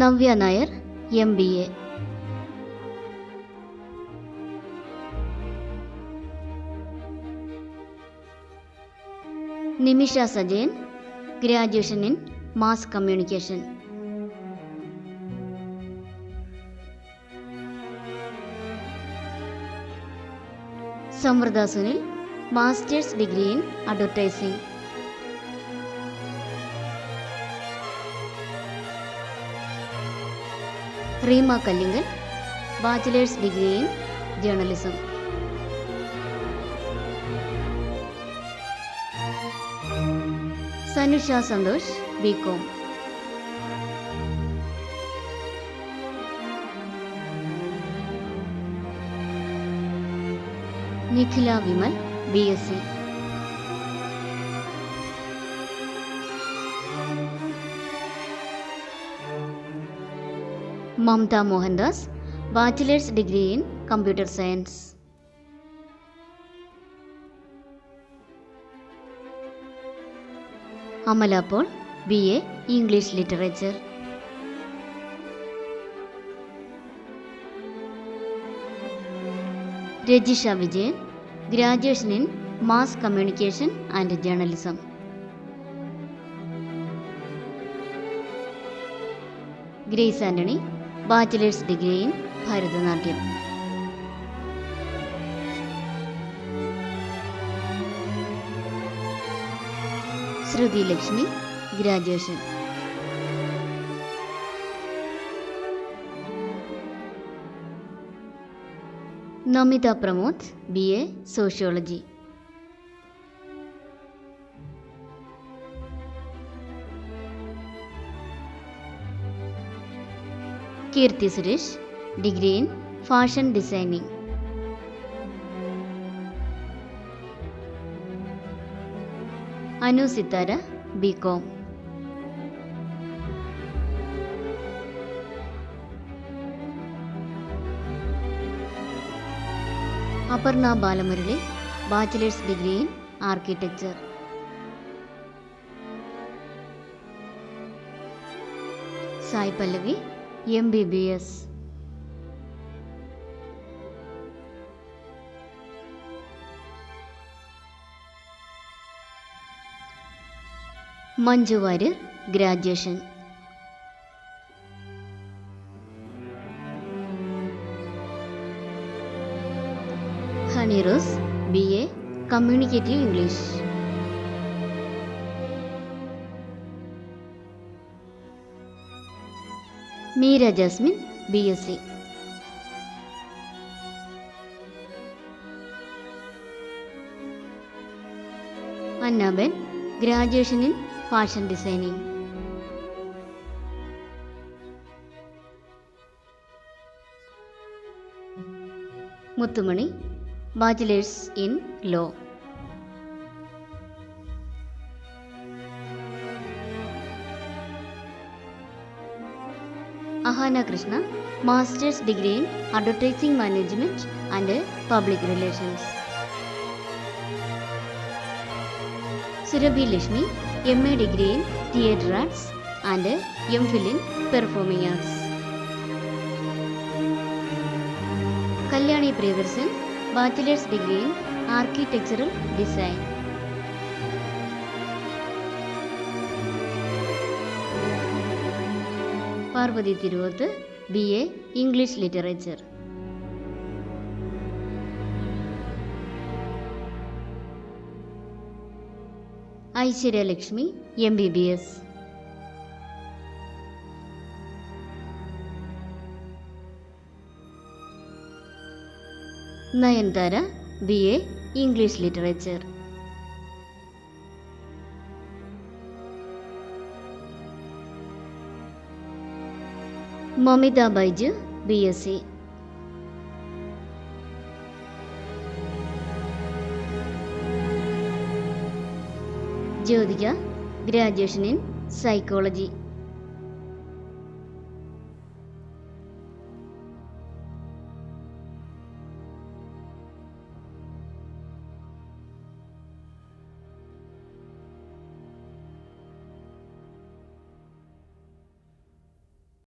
Navya Nair MBA. Nimisha Sajayan graduation in mass communication. Samruddha Sunil master's degree in advertising. Reema Kallingal bachelor's degree in journalism. Sanusha Santhosh BCom. Nikhila Vimal BSc. Mamta Mohandas bachelor's degree in computer science. Amala Paul BA English literature. Rajisha Vijayan graduation in mass communication and journalism. Grace Antony bachelor's degree in Bharatanatyam. Shruti Lakshmi graduation. Namitha Pramod BA sociology. Keerthy Suresh degree in fashion designing. Anu Sithara BCom. Aparna Balamurali bachelor's degree in architecture. Sai Pallavi MBBS. Manju Warrier graduation. Honey Rose BA communicative English. Meera Jasmine BSc. Anna Ben graduation in fashion designing. Muthumani bachelor's in law. Ahaana Krishna master's degree in advertising management and public relations. Surabhi Lakshmi MA degree in theatre arts and MPhil in performing arts. Kalyani Priyadarshan bachelor's degree in architectural design. Parvathy Thiruvothu BA English literature. Aishwarya Lakshmi MBBS. Nayanthara BA English literature. Mamitha Baiju BSc. Jyothika graduation in psychology.